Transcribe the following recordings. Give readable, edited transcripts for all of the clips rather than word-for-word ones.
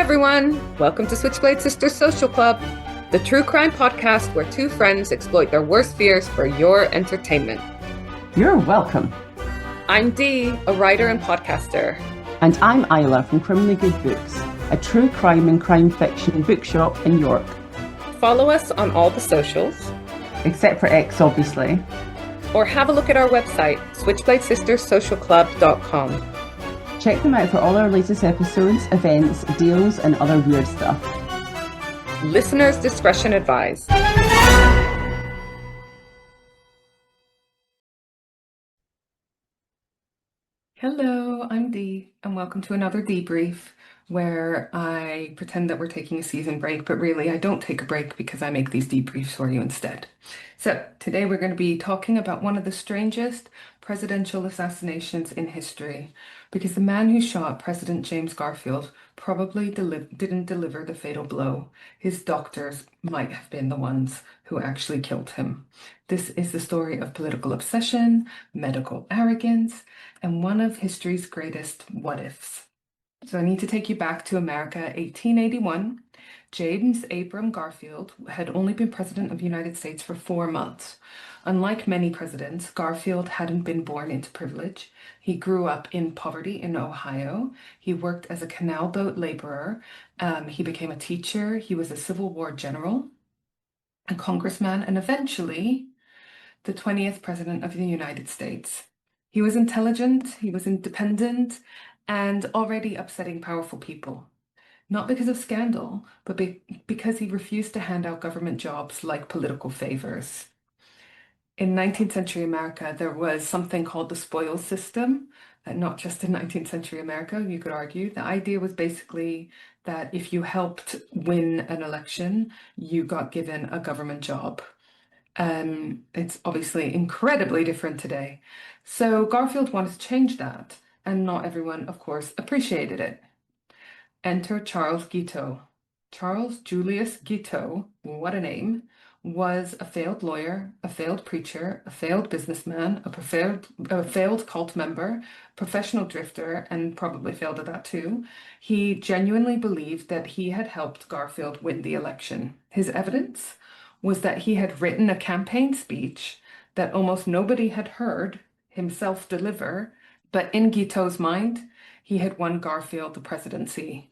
everyone, welcome to Switchblade Sisters Social Club, the true crime podcast where two friends exploit their worst fears for your entertainment. You're welcome. I'm Dee, a writer and podcaster. And I'm Isla from Criminally Good Books, a true crime and crime fiction bookshop in York. Follow us on all the socials. Except for X, obviously. Or have a look at our website, switchbladesisterssocialclub.com. Check them out for all our latest episodes, events, deals, and other weird stuff. Listeners' discretion advised. Hello, I'm Dee, and welcome to another Dee-Brief, where I pretend that we're taking a season break, but really I don't take a break because I make these debriefs for you instead. So today we're going to be talking about one of the strangest presidential assassinations in history, because the man who shot President James Garfield probably didn't deliver the fatal blow. His doctors might have been the ones who actually killed him. This is the story of political obsession, medical arrogance, and one of history's greatest what-ifs. So I need to take you back to America, 1881. James Abram Garfield had only been president of the United States for 4 months. Unlike many presidents, Garfield hadn't been born into privilege. He grew up in poverty in Ohio. He worked as a canal boat laborer. He became a teacher. He was a Civil War general, a congressman, and eventually the 20th president of the United States. He was intelligent, he was independent, and already upsetting powerful people. Not because of scandal, but because he refused to hand out government jobs like political favors. In 19th century America, there was something called the spoils system, not just in 19th century America, you could argue. The idea was basically that if you helped win an election, you got given a government job. It's obviously incredibly different today. So Garfield wanted to change that, and not everyone, of course, appreciated it. Enter Charles Guiteau. Charles Julius Guiteau, what a name, was a failed lawyer, a failed preacher, a failed businessman, a failed cult member, professional drifter, and probably failed at that too. He genuinely believed that he had helped Garfield win the election. His evidence was that he had written a campaign speech that almost nobody had heard himself deliver, but in Guiteau's mind, he had won Garfield the presidency.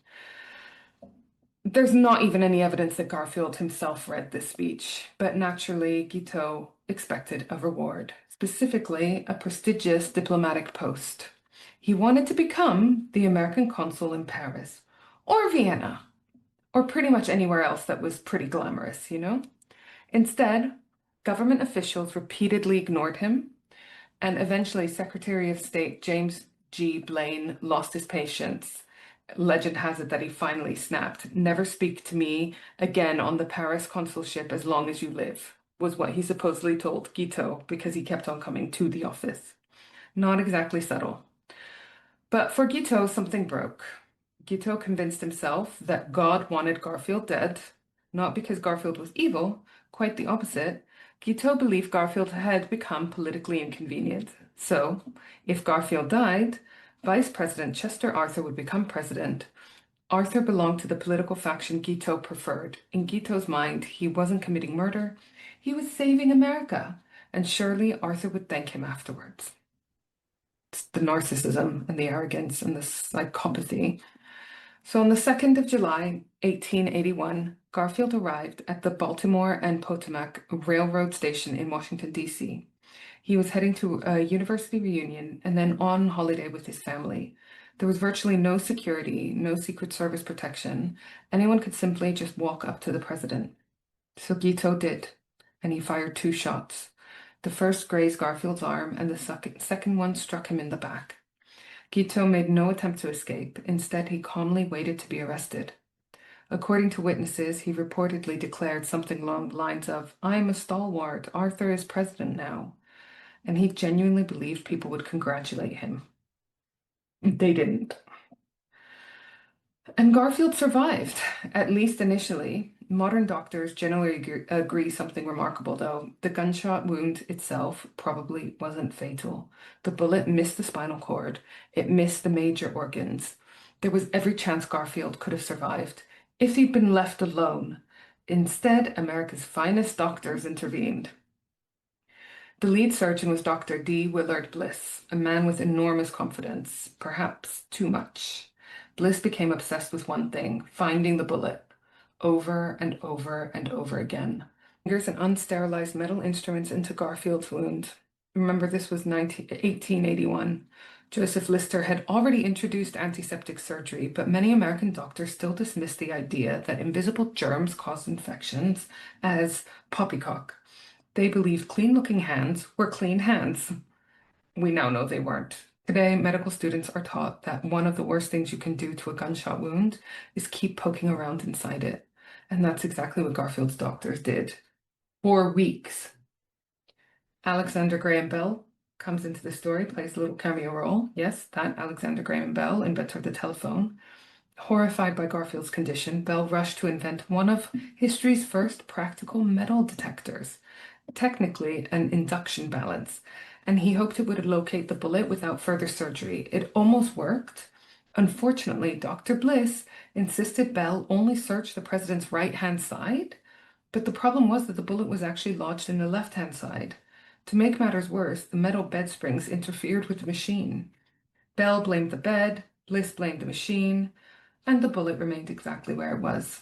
There's not even any evidence that Garfield himself read this speech, but naturally, Guiteau expected a reward, specifically a prestigious diplomatic post. He wanted to become the American consul in Paris, or Vienna, or pretty much anywhere else that was pretty glamorous, you know? Instead, government officials repeatedly ignored him, and eventually Secretary of State James G. Blaine lost his patience. Legend has it that he finally snapped. "Never speak to me again on the Paris consulship as long as you live," was what he supposedly told Guiteau because he kept on coming to the office. Not exactly subtle. But for Guiteau, something broke. Guiteau convinced himself that God wanted Garfield dead, not because Garfield was evil, quite the opposite. Guiteau believed Garfield had become politically inconvenient. So, if Garfield died, Vice President Chester Arthur would become president. Arthur belonged to the political faction Guiteau preferred. In Guiteau's mind, he wasn't committing murder, he was saving America, and surely Arthur would thank him afterwards. It's the narcissism and the arrogance and the psychopathy. So on the 2nd of July, 1881, Garfield arrived at the Baltimore and Potomac Railroad Station in Washington, D.C. He was heading to a university reunion and then on holiday with his family. There was virtually no security, no Secret Service protection. Anyone could simply just walk up to the president. So Guiteau did, and he fired 2 shots. The first grazed Garfield's arm, and the second one struck him in the back. Guiteau made no attempt to escape. Instead, he calmly waited to be arrested. According to witnesses, he reportedly declared something along the lines of, "I'm a stalwart. Arthur is president now." And he genuinely believed people would congratulate him. They didn't. And Garfield survived, at least initially. Modern doctors generally agree something remarkable, though. The gunshot wound itself probably wasn't fatal. The bullet missed the spinal cord. It missed the major organs. There was every chance Garfield could have survived if he'd been left alone. Instead, America's finest doctors intervened. The lead surgeon was Dr. D. Willard Bliss, a man with enormous confidence, perhaps too much. Bliss became obsessed with one thing, finding the bullet, over and over and over again. Fingers and unsterilized metal instruments into Garfield's wound. Remember, this was 1881. Joseph Lister had already introduced antiseptic surgery, but many American doctors still dismissed the idea that invisible germs caused infections as poppycock. They believed clean-looking hands were clean hands. We now know they weren't. Today, medical students are taught that one of the worst things you can do to a gunshot wound is keep poking around inside it. And that's exactly what Garfield's doctors did for weeks. Alexander Graham Bell comes into the story, plays a little cameo role. Yes, that Alexander Graham Bell, inventor of the telephone. Horrified by Garfield's condition, Bell rushed to invent one of history's first practical metal detectors, technically an induction balance, and he hoped it would locate the bullet without further surgery. It almost worked. Unfortunately, Dr. Bliss insisted Bell only search the president's right-hand side, but the problem was that the bullet was actually lodged in the left-hand side. To make matters worse, the metal bed springs interfered with the machine. Bell blamed the bed, Bliss blamed the machine, and the bullet remained exactly where it was.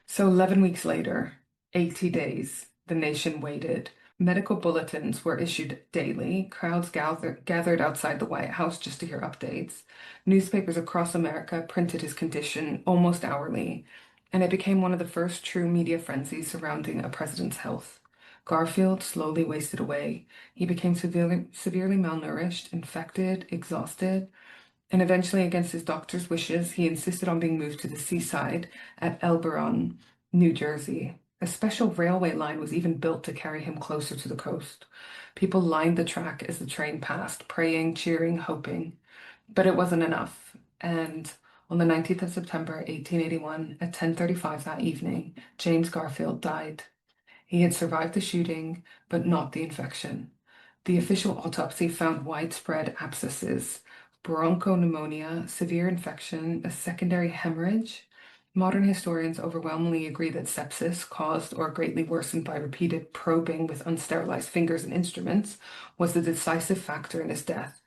So 11 weeks later, 80 days, the nation waited. Medical bulletins were issued daily. Crowds gathered outside the White House just to hear updates. Newspapers across America printed his condition almost hourly, and it became one of the first true media frenzies surrounding a president's health. Garfield slowly wasted away. He became severely malnourished, infected, exhausted, and eventually, against his doctor's wishes, he insisted on being moved to the seaside at Elberon, New Jersey. A special railway line was even built to carry him closer to the coast. People lined the track as the train passed, praying, cheering, hoping. But it wasn't enough. And on the 19th of September, 1881, at 10:35 that evening, James Garfield died. He had survived the shooting, but not the infection. The official autopsy found widespread abscesses, bronchopneumonia, severe infection, a secondary hemorrhage. Modern historians overwhelmingly agree that sepsis, caused or greatly worsened by repeated probing with unsterilized fingers and instruments, was the decisive factor in his death.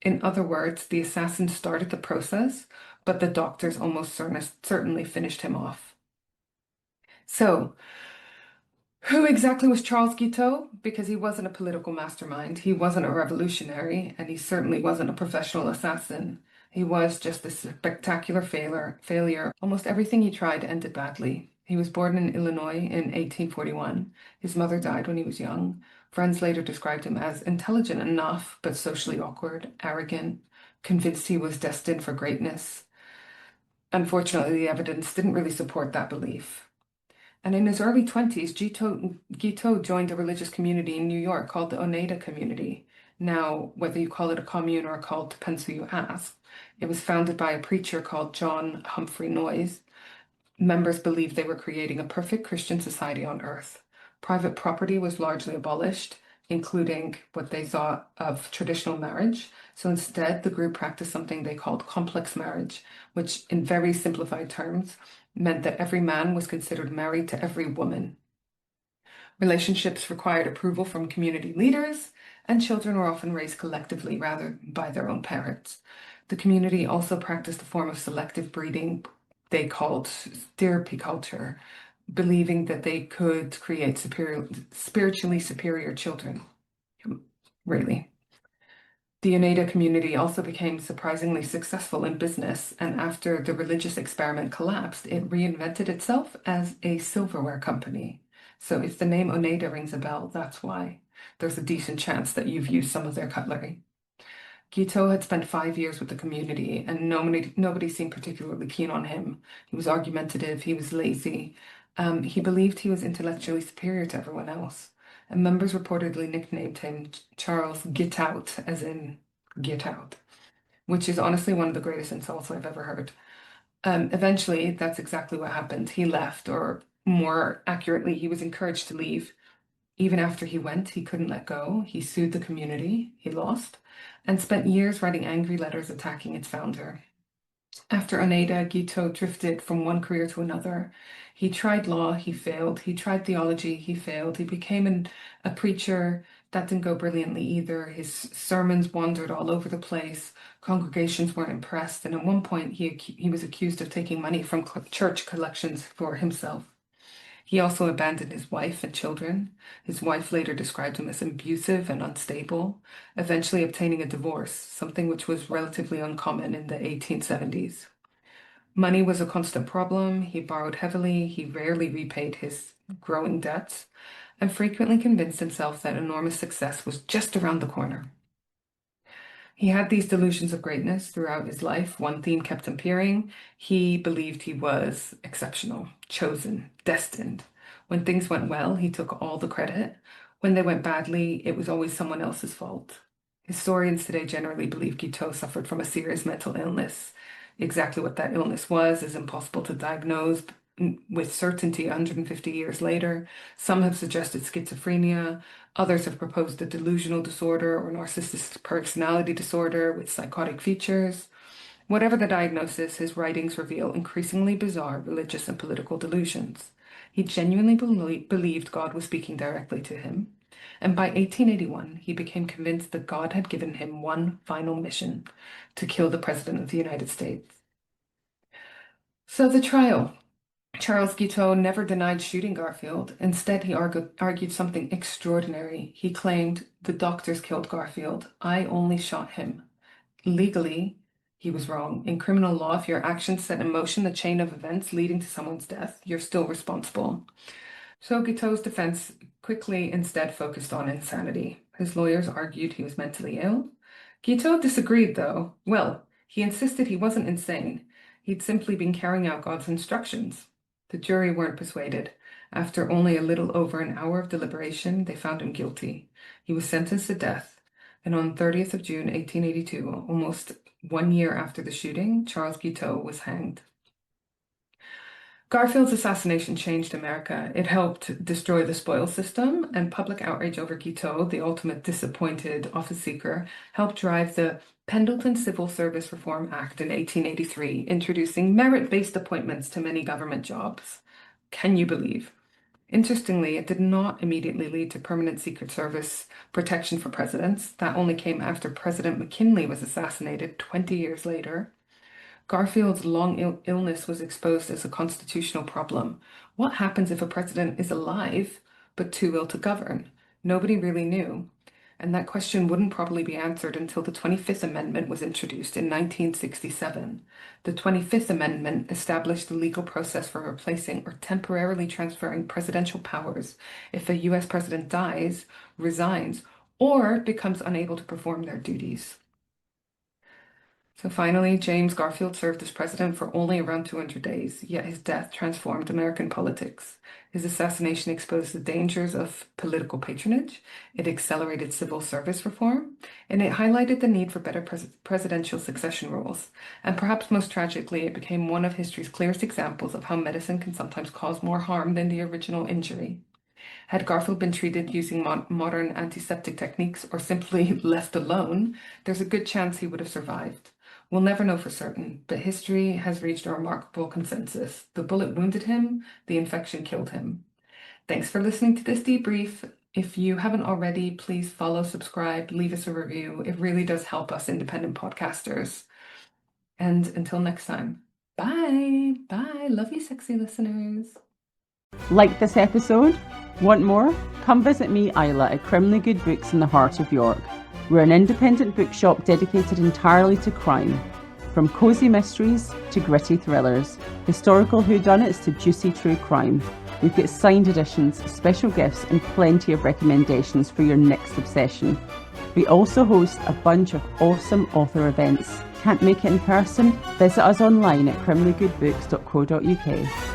In other words, the assassin started the process, but the doctors almost certainly finished him off. So, who exactly was Charles Guiteau? Because he wasn't a political mastermind, he wasn't a revolutionary, and he certainly wasn't a professional assassin. He was just a spectacular failure. Almost everything he tried ended badly. He was born in Illinois in 1841. His mother died when he was young. Friends later described him as intelligent enough, but socially awkward, arrogant, convinced he was destined for greatness. Unfortunately, the evidence didn't really support that belief. And in his early 20s, Guiteau joined a religious community in New York called the Oneida Community. Now, whether you call it a commune or a cult depends who you ask. It was founded by a preacher called John Humphrey Noyes. Members believed they were creating a perfect Christian society on earth. Private property was largely abolished, including what they thought of traditional marriage. So instead, the group practiced something they called complex marriage, which, in very simplified terms, meant that every man was considered married to every woman. Relationships required approval from community leaders, and children were often raised collectively rather than by their own parents. The community also practiced a form of selective breeding they called culture, believing that they could create spiritually superior children. Really. The Oneida community also became surprisingly successful in business, and after the religious experiment collapsed, it reinvented itself as a silverware company. So if the name Oneida rings a bell, that's why. There's a decent chance that you've used some of their cutlery. Guiteau had spent 5 years with the community, and nobody seemed particularly keen on him. He was argumentative, he was lazy. He believed he was intellectually superior to everyone else. And members reportedly nicknamed him Charles Guiteau, as in get out, which is honestly one of the greatest insults I've ever heard. Eventually, that's exactly what happened. He left, or more accurately, he was encouraged to leave. Even after he went, he couldn't let go. He sued the community, he lost, and spent years writing angry letters attacking its founder. After Oneida, Guiteau drifted from one career to another. He tried law, he failed. He tried theology, he failed. He became a preacher. That didn't go brilliantly either. His sermons wandered all over the place. Congregations weren't impressed. And at one point, he was accused of taking money from church collections for himself. He also abandoned his wife and children. His wife later described him as abusive and unstable, eventually obtaining a divorce, something which was relatively uncommon in the 1870s. Money was a constant problem. He borrowed heavily. He rarely repaid his growing debts and frequently convinced himself that enormous success was just around the corner. He had these delusions of greatness throughout his life. One theme kept appearing. He believed he was exceptional, chosen, destined. When things went well, he took all the credit. When they went badly, it was always someone else's fault. Historians today generally believe Guiteau suffered from a serious mental illness. Exactly what that illness was is impossible to diagnose with certainty 150 years later. Some have suggested schizophrenia. Others have proposed a delusional disorder or narcissistic personality disorder with psychotic features. Whatever the diagnosis, his writings reveal increasingly bizarre religious and political delusions. He genuinely believed God was speaking directly to him. And by 1881, he became convinced that God had given him one final mission: to kill the President of the United States. So the trial. Charles Guiteau never denied shooting Garfield. Instead, he argued something extraordinary. He claimed, "The doctors killed Garfield. I only shot him." Legally, he was wrong. In criminal law, if your actions set in motion the chain of events leading to someone's death, you're still responsible. So Guiteau's defense quickly instead focused on insanity. His lawyers argued he was mentally ill. Guiteau disagreed, though. Well, he insisted he wasn't insane. He'd simply been carrying out God's instructions. The jury weren't persuaded. After only a little over an hour of deliberation, they found him guilty. He was sentenced to death. And on 30th of June, 1882, almost 1 year after the shooting, Charles Guiteau was hanged. Garfield's assassination changed America. It helped destroy the spoils system, and public outrage over Guiteau, the ultimate disappointed office seeker, helped drive the Pendleton Civil Service Reform Act in 1883, introducing merit-based appointments to many government jobs. Can you believe? Interestingly, it did not immediately lead to permanent Secret Service protection for presidents. That only came after President McKinley was assassinated 20 years later. Garfield's long illness was exposed as a constitutional problem. What happens if a president is alive but too ill to govern? Nobody really knew. And that question wouldn't probably be answered until the 25th Amendment was introduced in 1967. The 25th Amendment established the legal process for replacing or temporarily transferring presidential powers if a U.S. president dies, resigns, or becomes unable to perform their duties. So finally, James Garfield served as president for only around 200 days, yet his death transformed American politics. His assassination exposed the dangers of political patronage, it accelerated civil service reform, and it highlighted the need for better presidential succession rules. And perhaps most tragically, it became one of history's clearest examples of how medicine can sometimes cause more harm than the original injury. Had Garfield been treated using modern antiseptic techniques or simply left alone, there's a good chance he would have survived. We'll never know for certain, but history has reached a remarkable consensus. The bullet wounded him, the infection killed him. Thanks for listening to this debrief. If you haven't already, please follow, subscribe, leave us a review. It really does help us independent podcasters. And until next time, bye. Bye. Love you, sexy listeners. Like this episode? Want more? Come visit me, Isla, at Criminally Good Books in the heart of York. We're an independent bookshop dedicated entirely to crime. From cosy mysteries to gritty thrillers, historical whodunits to juicy true crime. We've got signed editions, special gifts and plenty of recommendations for your next obsession. We also host a bunch of awesome author events. Can't make it in person? Visit us online at criminallygoodbooks.co.uk.